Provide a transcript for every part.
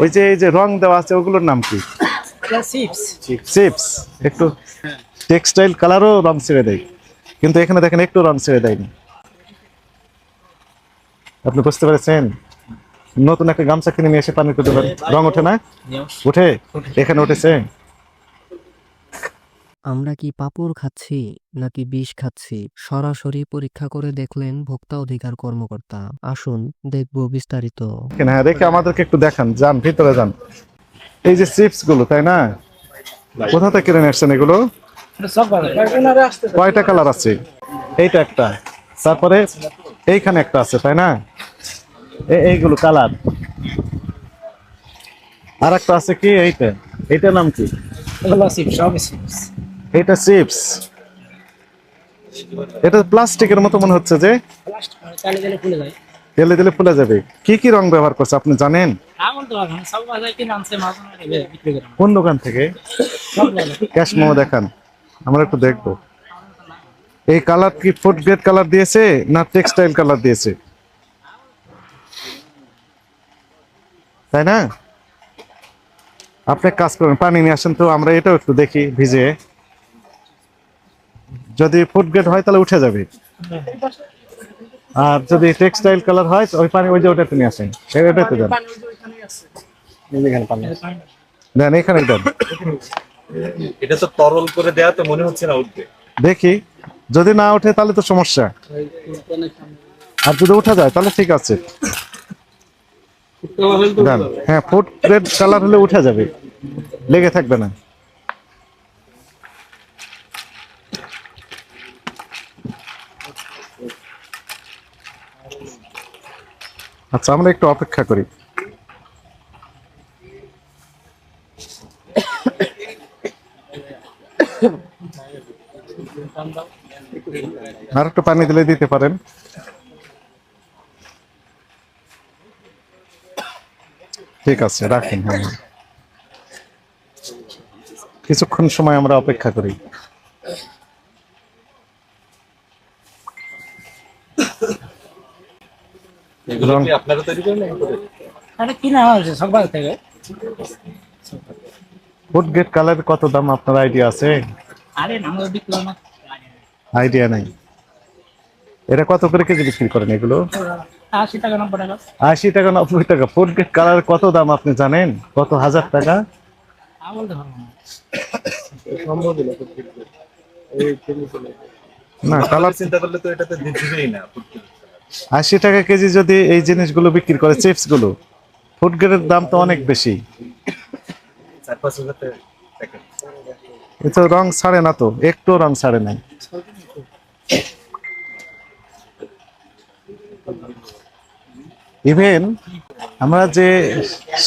ওই যে এই যে রং দেওয়া আছে ওগুলোর নাম কি? চিপস। একটু টেক্সটাইল কালারও রং ছেড়ে দেয়, কিন্তু এখানে দেখেন একটু রং ছেড়ে দেয়নি। আপনি বুঝতে পেরেছেন? নতুন একটা গামছা কিনে নিয়ে এসে পানি করতে পারেন, রং ওঠে না? উঠে? এখানে উঠেছে। আমরা কি পাঁপড় খাচ্ছি নাকি বিষ খাচ্ছি, সরাসরি পরীক্ষা করে দেখলেন ভোক্তা অধিকার কর্মকর্তা। আসুন দেখব বিস্তারিত। হ্যাঁ, দেখে আমাদেরকে একটু দেখান, যান ভিতরে যান। এই যে চিপস গুলো, তাই না? কোথা থেকে কিনে আসছেন এগুলো? কয়টা কালার আছে? এইটা একটা, তারপরে এইখানে একটা আছে, তাই না? এইগুলো কালার। আর একটা আছে কি এইটা? এইটার নাম কি? এটা চিপস। এটা প্লাস্টিকের মতো মনে হচ্ছে, যে তেলে দিলে ফুলে যাবে। কি কি রং ব্যবহার করছে আপনি জানেন? কোন দোকান থেকে? ক্যাশ মেমো দেখান, আমরা একটু দেখবো। এই কালার কি ফুড গ্রেড কালার দিয়েছে না টেক্সটাইল কালার দিয়েছে, তাই না? আপনি কাজ করেন, পানি নিয়ে আসেন তো, আমরা এটাও একটু দেখি ভিজে। যদি ফুড গ্রেড হয় তাহলে উঠে যাবে, আর যদি টেক্সটাইল কালার হয় ওই পানি ওই যে ওটাতে নিয়ে আসেন, এটাতে দেন। দেন এখানে দেন। এটা তো তরল করে দেয়া, তো মনে হচ্ছে না উঠবে। দেখি, যদি না ওঠে তাহলে তো সমস্যা, আর যদি উঠা যায় তাহলে ঠিক আছে। দেন। হ্যাঁ, ফুড গ্রেড কালার হলে উঠে যাবে, লেগে থাকবে না। আচ্ছা, আমরা একটু অপেক্ষা করি। আর একটু পানি দিলে দিতে পারেন। ঠিক আছে, রাখেন। হ্যাঁ, কিছুক্ষণ সময় আমরা অপেক্ষা করি। এগুলো কি আপনারা তৈরি করেন নাকি কিনা হয়েছে সব বাজার থেকে? ফুড গ্রেড কালার কত দাম আপনার আইডিয়া আছে? আরে না, আমরা বিক্রি না। আইডিয়া নাই। এটা কত করে কেজি বিক্রি করেন এগুলো? 80 টাকা 90 টাকা। 80 টাকা 90 টাকা? ফুড গ্রেড কালার কত দাম আপনি জানেন? কত হাজার টাকা? বলতে পারবো না। না, কালার চিন্তা করলে তো এটাতে দিবেই না। 80 টাকা কেজি যদি এই জিনিসগুলো বিক্রি করে, চিপস গুলো, ফুড গ্রেডের দাম তো অনেক বেশি। 4-5 হাজার টাকা। এ তো রং ছাড়ে না, তো একটু রং ছাড়ে নাই। ইভেন আমরা যে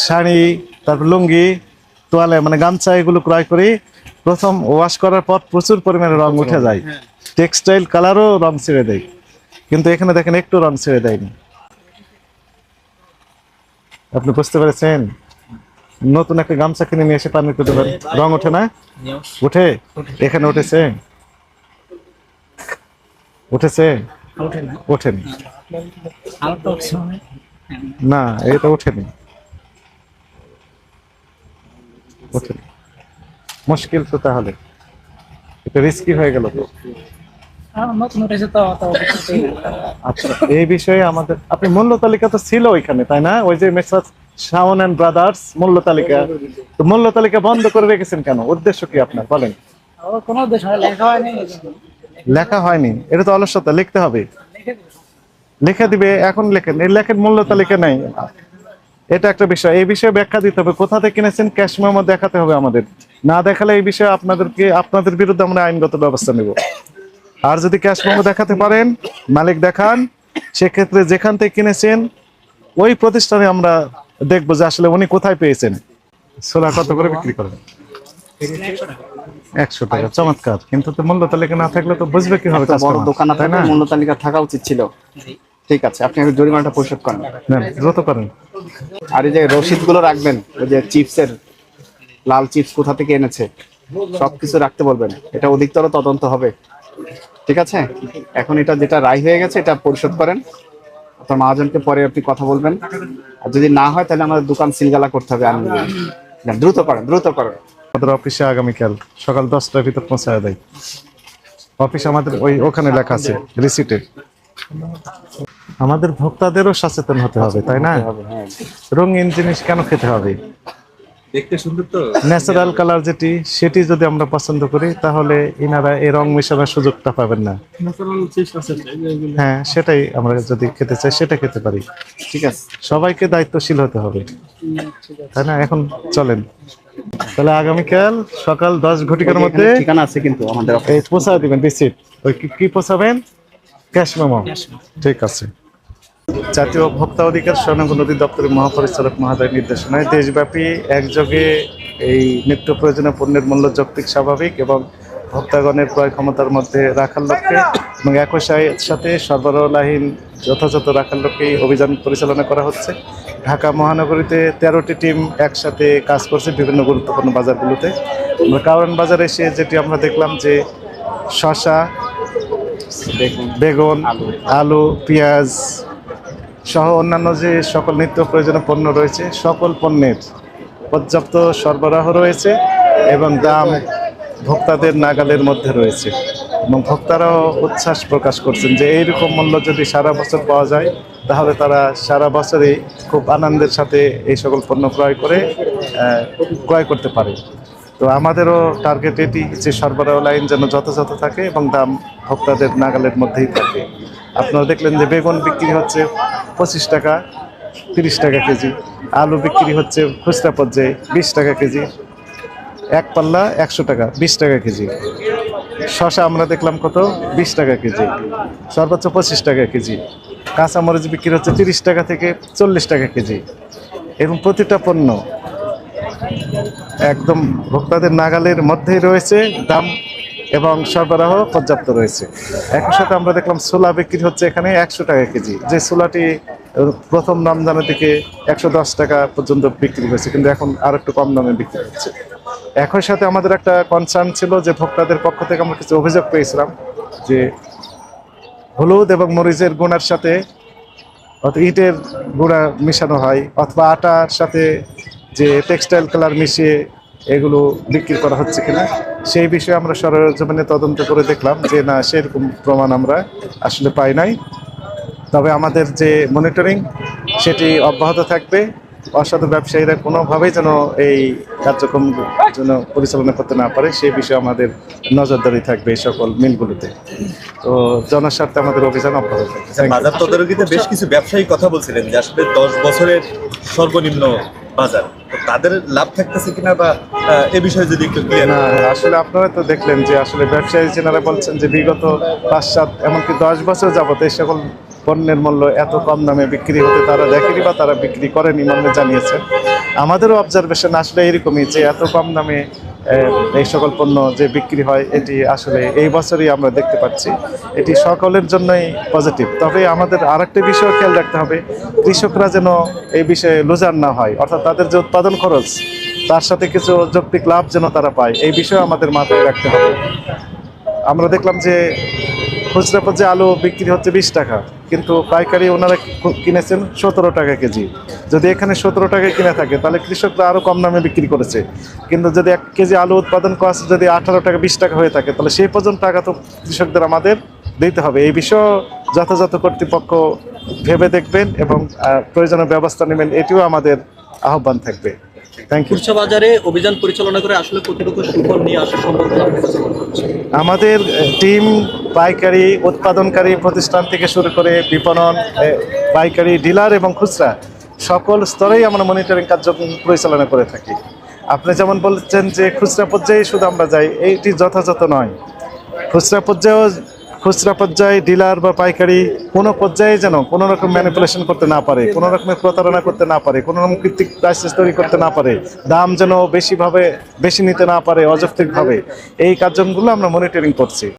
শাড়ি, তারপর লুঙ্গি, তোয়ালে মানে গামছা এগুলো ক্রয় করি, প্রথম ওয়াশ করার পর প্রচুর পরিমাণে রং উঠে যায়, টেক্সটাইল কালারও রং ছেড়ে দেয়, কিন্তু এখানে দেখেন একটু রং ছেড়ে দেয়নি। আপনি বুঝতে পেরেছেন? নতুন একটা গামছা কিনে নিয়ে এসে পানি করতে পারেন, রং ওঠে না? উঠে? এখানে উঠেছে? উঠেছে? ওঠেনি। না, এটা ওঠেনি। ওঠেনি, মুশকিল তো, তাহলে এটা রিস্কি হয়ে গেল তো। নতুন উঠেছে তো। আচ্ছা, এই বিষয়ে আমাদের, আপনি মূল্য তালিকা তো ছিল ওইখানে, তাই না? ওই যে মেসার্স শাওন এন্ড ব্রাদার্স মূল্য তালিকা, তো মূল্য তালিকা বন্ধ করে রেখেছেন কেন? উদ্দেশ্য কি আপনার, বলেন? কোনো দেশ লেখা হয়নি। লেখা হয়নি, এটা তো অলসতা, লিখতে হবে। লিখে দিবে, এখন লেখেন, এই লেখেন মূল্য তালিকা নাই, এটা একটা বিষয়। এই বিষয়ে ব্যাখ্যা দিতে হবে, কোথা থেকে কিনেছেন ক্যাশ মেমো দেখাতে হবে আমাদের। না দেখালে এই বিষয়ে আপনাদের বিরুদ্ধে আমরা আইনগত ব্যবস্থা নেব। আর যদি ক্যাশ মেমো দেখাতে পারেন, মালিক দেখান, সেক্ষেত্রে যেখান থেকে কিনেছেন ওই প্রতিষ্ঠানে আমরা দেখবো যে আসলে উনি কোথায় পেয়েছেন। ছোলা কত করে বিক্রি করেন? 100 টাকা। চমৎকার, কিন্তু তো মূল্য তালিকা না থাকলে তো বুঝবে কি হবে? বড় দোকান আপনার মূল্য তালিকা থাকা উচিত ছিল। ঠিক আছে, আপনি জরিমানাটা পরিশোধ করেন। দ্রুত করেন। আর এই যে রসিদ গুলো রাখবেন, ওই যে চিপসের লাল চিপস কোথা থেকে এনেছে সবকিছু রাখতে বলবেন, এটা অধিকতর তদন্ত হবে। ঠিক আছে, এখন এটা যেটা রায় হয়ে গেছে এটা পরিশোধ করেন। আপনার মহাজনকে পরে আপনি কথা বলবেন, আর যদি না হয় তাহলে আমাদের দোকান সিলগালা করতে হবে। আমি দ্রুত করেন, দ্রুত করেন। আমাদের অফিসে আগামীকাল সকাল 10টার ভিতর পৌঁছায় দেয়। অফিস আমাদের ওখানে লেখা আছে রিসিটে। আমাদের ভোক্তাদেরও সচেতন হতে হবে, তাই না? হ্যাঁ, রঙিন জিনিস কেন খেতে হবে? দেখতে সুন্দর তো। ন্যাচারাল কালার যেটি, সেটি যদি আমরা পছন্দ করি তাহলে ইনারা এই রং মেশানোর সুযোগটা পাবেন না। হ্যাঁ, সেটাই আমরা যদি খেতে চাই সেটা খেতে পারি। ঠিক আছে। সবাইকে দায়িত্বশীল হতে হবে, তাই না? এখন চলেন তাহলে আগামীকাল সকাল 10 ঘটিকার মধ্যে ঠিকানা আছে কিন্তু আমাদের এই পৌঁছায় দিবেন রিসিট। ওই কি পৌঁছাবেন? Cash memo. ঠিক আছে। জাতীয় ভোক্তা অধিকার স্বর্ণাঙ্গ দপ্তরের মহাপরিচালক মহোদয়ের নির্দেশনায় দেশব্যাপী একযোগে এই নিত্য প্রয়োজনীয় পণ্যের মূল্য যৌক্তিক, স্বাভাবিক এবং ভোক্তাগণের ক্রয় ক্ষমতার মধ্যে রাখার লক্ষ্যে এবং একই সাথে সরবরাহহীন যথাযথ রাখার লক্ষ্যেই অভিযান পরিচালনা করা হচ্ছে। ঢাকা মহানগরীতে 13টি টিম একসাথে কাজ করছে বিভিন্ন গুরুত্বপূর্ণ বাজারগুলোতে। আমরা কারওয়ান বাজারে এসে যেটি আমরা দেখলাম যে শসা, বেগুন, আলু, পেঁয়াজ সহ অন্যান্য যে সকল নিত্য প্রয়োজনীয় পণ্য রয়েছে, সকল পণ্যের পর্যাপ্ত সরবরাহ রয়েছে এবং দাম ভোক্তাদের নাগালের মধ্যে রয়েছে। এবং ভোক্তারাও উচ্ছ্বাস প্রকাশ করছেন যে এইরকম মূল্য যদি সারা বছর পাওয়া যায় তাহলে তারা সারা বছরই খুব আনন্দের সাথে এই সকল পণ্য ক্রয় করতে পারে। তো আমাদেরও টার্গেট এটি যে সরবরাহ লাইন যেন যথাযথ থাকে এবং দাম ভোক্তাদের নাগালের মধ্যেই থাকে। আপনারা দেখলেন যে বেগুন বিক্রি হচ্ছে 25 টাকা, 30 টাকা কেজি। আলু বিক্রি হচ্ছে খুচরা পর্যায়ে 20 টাকা কেজি। এক পাল্লা 100 টাকা, 20 টাকা কেজি। শসা আমরা দেখলাম কত? 20 টাকা কেজি, সর্বোচ্চ 25 টাকা কেজি। কাঁচামরিচ বিক্রি হচ্ছে 30 টাকা থেকে 40 টাকা কেজি। এবং প্রতিটা পণ্য একদম ভোক্তাদের নাগালের মধ্যেই রয়েছে দাম এবং সরবরাহ পর্যাপ্ত রয়েছে। একই সাথে আমরা দেখলাম ছোলা বিক্রি হচ্ছে এখানে 100 টাকা কেজি, যে ছোলাটি প্রথম রমজানের দিকে 110 টাকা পর্যন্ত বিক্রি হয়েছে, কিন্তু এখন আর একটু কম দামে বিক্রি হচ্ছে। একই সাথে আমাদের একটা কনসার্ন ছিল যে ভোক্তাদের পক্ষ থেকে আমরা কিছু অভিযোগ পেয়েছিলাম যে হলুদ এবং মরিচের গুঁড়ার সাথে অথবা ইটের গুঁড়া মিশানো হয় অথবা আটার সাথে যে টেক্সটাইল কালার মিশিয়ে এগুলো বিক্রি করা হচ্ছে কিনা, সেই বিষয়ে আমরা সরেজমিনে তদন্ত করে দেখলাম যে না, সেরকম প্রমাণ আমরা আসলে পাই নাই। তবে আমাদের যে মনিটরিং সেটি অব্যাহত থাকবে। অসাধু ব্যবসায়ীরা কোনোভাবেই যেন এই কার্যক্রম যেন পরিচালনা করতে না পারে সেই বিষয়ে আমাদের নজরদারি থাকবে এই সকল মিলগুলোতে। তো জনস্বার্থে আমাদের অভিযান অব্যাহত থাকবে। বাজার তদারকিতে বেশ কিছু ব্যবসায়ী কথা বলছিলেন যে আসলে 10 বছরের সর্বনিম্ন বাজার, তো তাদের লাভ থাকতেছে কিনা বা এ বিষয়ে যদি একটু ক্লিয়ার। না, আসলে আপনারা তো দেখলেন যে আসলে ব্যবসায়ী যেনারা বলছেন যে বিগত 5-7 এমনকি 10 বছর যাবত এই সকল পণ্যের মূল্য এত কম দামে বিক্রি হতে তারা দেখেনি বা তারা বিক্রি করেনি মর্মে জানিয়েছেন। আমাদেরও অবজারভেশন আসলে এরকমই যে এত কম দামে এই সকল পণ্য যে বিক্রি হয় এটি আসলে এই বছরই আমরা দেখতে পাচ্ছি। এটি সকলের জন্যই পজিটিভ। তবে আমাদের আরেকটা বিষয় খেয়াল রাখতে হবে, কৃষকরা যেন এই বিষয়ে লুজার না হয়, অর্থাৎ তাদের যে উৎপাদন খরচ তার সাথে কিছু যৌক্তিক লাভ যেন তারা পায়, এই বিষয়ে আমাদের মাথায় রাখতে হবে। আমরা দেখলাম যে খুচরা পর্যায়ে আলু বিক্রি হচ্ছে 20 টাকা, কিন্তু পাইকারি ওনারা কিনেছেন 17 টাকা কেজি। যদি এখানে 17 টাকায় কিনে থাকে তাহলে কৃষকরা আরও কম দামে বিক্রি করেছে। কিন্তু যদি 1 কেজি আলু উৎপাদন কস্ট যদি 18 টাকা 20 টাকা হয়ে থাকে তাহলে সেই পর্যন্ত টাকা তো কৃষকদের আমাদের দিতে হবে। এই বিষয়ে যথাযথ কর্তৃপক্ষ ভেবে দেখবেন এবং প্রয়োজনীয় ব্যবস্থা নেবেন, এটিও আমাদের আহ্বান থাকবে। Thank you. খুচরা বাজারে অভিযান পরিচালনা করে আসলে কতটুকু সুফল নিয়ে আসা সম্ভব বলে আপনার কাছে মনে হচ্ছে? আমাদের টিম পাইকারি উৎপাদনকারী প্রতিষ্ঠান থেকে শুরু করে বিপণন, পাইকারি, ডিলার এবং খুচরা সকল স্তরেই আমরা মনিটরিং কার্যক্রম পরিচালনা করে থাকি। আপনি যেমন বলছেন যে খুচরা পর্যায়ে শুধু আমরা যাই, এইটি যথাযথ নয়। খুচরা পর্যায়ে ডিলার বা পাইকারি কোনো পর্যায়ে যেন কোনো রকম ম্যানিপুলেশন করতে না পারে, কোনো রকমের প্রতারণা করতে না পারে, কোনো রকম কৃত্রিম প্রাইসেস তৈরি করতে না পারে, দাম যেন বেশি নিতে না পারে অযৌক্তিকভাবে, এই কার্যক্রমগুলো আমরা মনিটরিং করছি।